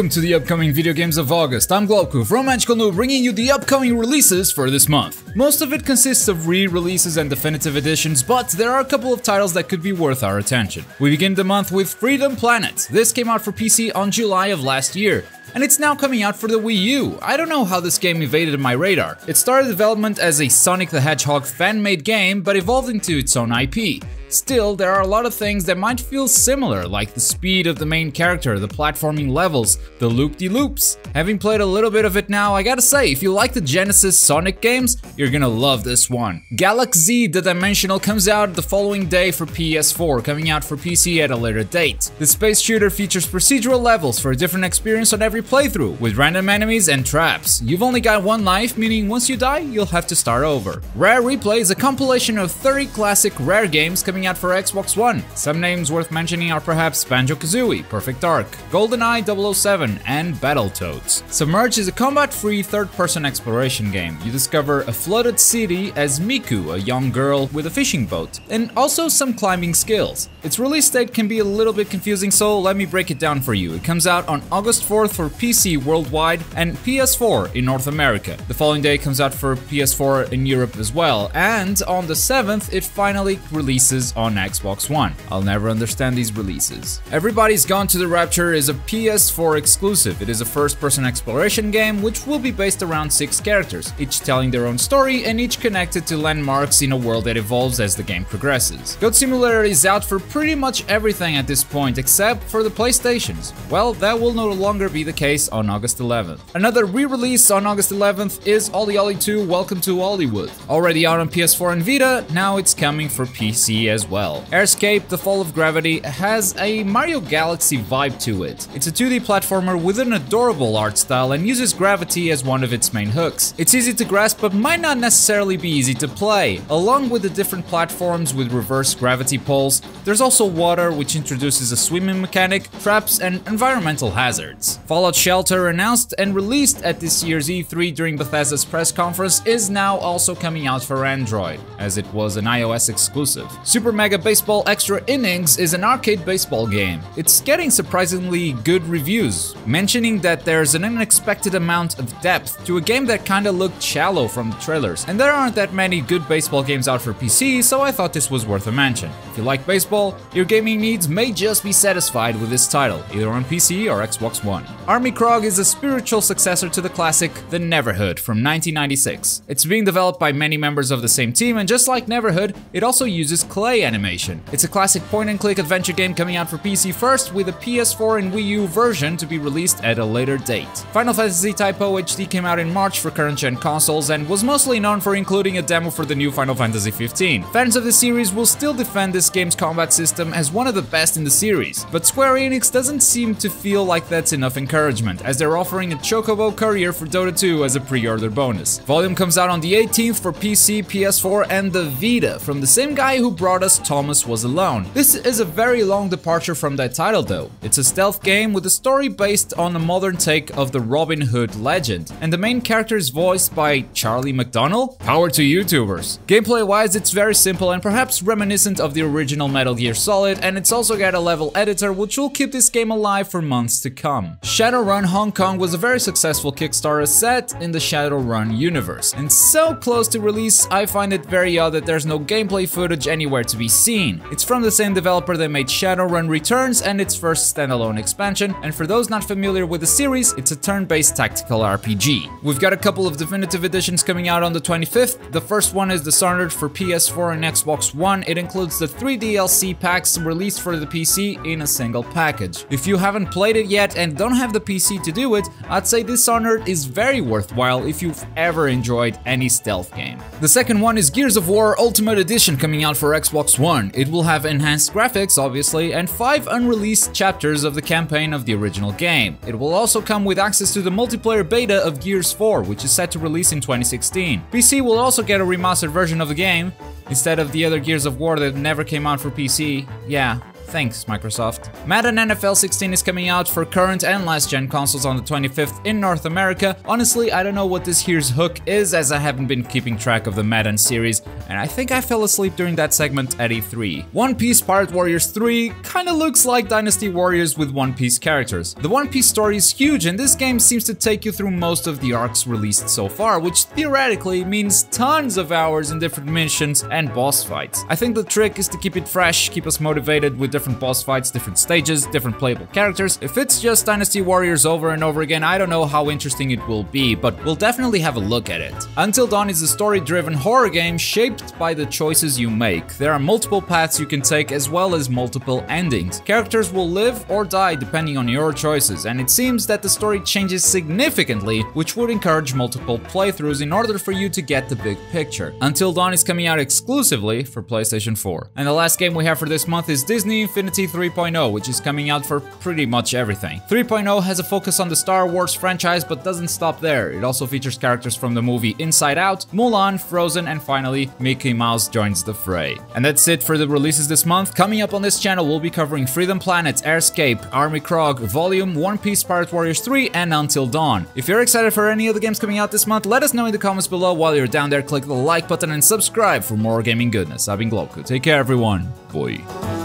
Welcome to the upcoming video games of August. I'm Globku from Magical Noob, bringing you the upcoming releases for this month. Most of it consists of re-releases and definitive editions, but there are a couple of titles that could be worth our attention. We begin the month with Freedom Planet. This came out for PC on July of last year, and it's now coming out for the Wii U. I don't know how this game evaded my radar. It started development as a Sonic the Hedgehog fan-made game, but evolved into its own IP. Still, there are a lot of things that might feel similar, like the speed of the main character, the platforming levels, the loop-de-loops. Having played a little bit of it now, I gotta say, if you like the Genesis Sonic games, you're gonna love this one. Galak-Z The Dimensional comes out the following day for PS4, coming out for PC at a later date. The space shooter features procedural levels for a different experience on every playthrough, with random enemies and traps. You've only got one life, meaning once you die, you'll have to start over. Rare Replay is a compilation of 30 classic Rare games coming out for Xbox One. Some names worth mentioning are perhaps Banjo-Kazooie, Perfect Dark, GoldenEye 007, and Battletoads. Submerge is a combat-free third-person exploration game. You discover a flooded city as Miku, a young girl with a fishing boat, and also some climbing skills. Its release date can be a little bit confusing, so let me break it down for you. It comes out on August 4th for PC worldwide and PS4 in North America. The following day comes out for PS4 in Europe as well, and on the 7th it finally releases on Xbox One. I'll never understand these releases. Everybody's Gone to the Rapture is a PS4 exclusive. It is a first-person exploration game which will be based around 6 characters, each telling their own story and each connected to landmarks in a world that evolves as the game progresses. Goat Simulator is out for pretty much everything at this point except for the PlayStations. Well, that will no longer be the case on August 11th. Another re-release on August 11th is Olly 2 Welcome to Hollywood. Already out on PS4 and Vita, now it's coming for PC as well. Airscape The Fall of Gravity has a Mario Galaxy vibe to it. It's a 2D platformer with an adorable art style and uses gravity as one of its main hooks. It's easy to grasp but might not necessarily be easy to play. Along with the different platforms with reverse gravity poles, there's also water, which introduces a swimming mechanic, traps, and environmental hazards. Fallout Shelter, announced and released at this year's E3 during Bethesda's press conference, is now also coming out for Android, as it was an iOS exclusive. Super Mega Baseball Extra Innings is an arcade baseball game. It's getting surprisingly good reviews, mentioning that there's an unexpected amount of depth to a game that kinda looked shallow from the trailers. And there aren't that many good baseball games out for PC, so I thought this was worth a mention. If you like baseball, your gaming needs may just be satisfied with this title, either on PC or Xbox One. Armikrog is a spiritual successor to the classic The Neverhood from 1996. It's being developed by many members of the same team, and just like Neverhood, it also uses clay animation. It's a classic point-and-click adventure game coming out for PC first, with a PS4 and Wii U version to be released at a later date. Final Fantasy Typo HD came out in March for current-gen consoles and was mostly known for including a demo for the new Final Fantasy 15. Fans of the series will still defend this game's combat system as one of the best in the series, but Square Enix doesn't seem to feel like that's enough encouragement, as they're offering a Chocobo Courier for Dota 2 as a pre-order bonus. Volume comes out on the 18th for PC, PS4, and the Vita, from the same guy who brought us Thomas Was Alone. This is a very long departure from that title though. It's a stealth game with a story based on a modern take of the Robin Hood legend, and the main character is voiced by Charlie McDonnell? Power to YouTubers. Gameplay wise, it's very simple and perhaps reminiscent of the original Metal Gear Solid, and it's also got a level editor which will keep this game alive for months to come. Shadowrun Hong Kong was a very successful Kickstarter set in the Shadowrun universe, and so close to release, I find it very odd that there's no gameplay footage anywhere to be seen. It's from the same developer that made Shadowrun Returns and its first standalone expansion, and for those not familiar with the series, it's a turn-based tactical RPG. We've got a couple of definitive editions coming out on the 25th. The first one is Dishonored for PS4 and Xbox One. It includes the 3 DLC packs released for the PC in a single package. If you haven't played it yet and don't have the PC to do it, I'd say Dishonored is very worthwhile if you've ever enjoyed any stealth game. The second one is Gears of War Ultimate Edition coming out for Xbox One. It will have enhanced graphics, obviously, and 5 unreleased chapters of the campaign of the original game. It will also come with access to the multiplayer beta of Gears 4, which is set to release in 2016. PC will also get a remastered version of the game, instead of the other Gears of War that never came out for PC. Yeah, Thanks, Microsoft. Madden NFL 16 is coming out for current and last-gen consoles on the 25th in North America. Honestly, I don't know what this here's hook is, as I haven't been keeping track of the Madden series, and I think I fell asleep during that segment at E3. One Piece Pirate Warriors 3 kinda looks like Dynasty Warriors with One Piece characters. The One Piece story is huge, and this game seems to take you through most of the arcs released so far, which theoretically means tons of hours in different missions and boss fights. I think the trick is to keep it fresh, keep us motivated with different boss fights, different stages, different playable characters. If it's just Dynasty Warriors over and over again, I don't know how interesting it will be, but we'll definitely have a look at it. Until Dawn is a story-driven horror game shaped by the choices you make. There are multiple paths you can take as well as multiple endings. Characters will live or die depending on your choices, and it seems that the story changes significantly, which would encourage multiple playthroughs in order for you to get the big picture. Until Dawn is coming out exclusively for PlayStation 4. And the last game we have for this month is Disney Infinity 3.0, which is coming out for pretty much everything. 3.0 has a focus on the Star Wars franchise, but doesn't stop there. It also features characters from the movie Inside Out, Mulan, Frozen, and finally, Mickey Mouse joins the fray. And that's it for the releases this month. Coming up on this channel, we'll be covering Freedom Planet, Airscape, Armikrog, Volume, One Piece Pirate Warriors 3, and Until Dawn. If you're excited for any of the games coming out this month, let us know in the comments below. While you're down there, click the like button and subscribe for more gaming goodness. I've been Globku. Take care, everyone. Bye.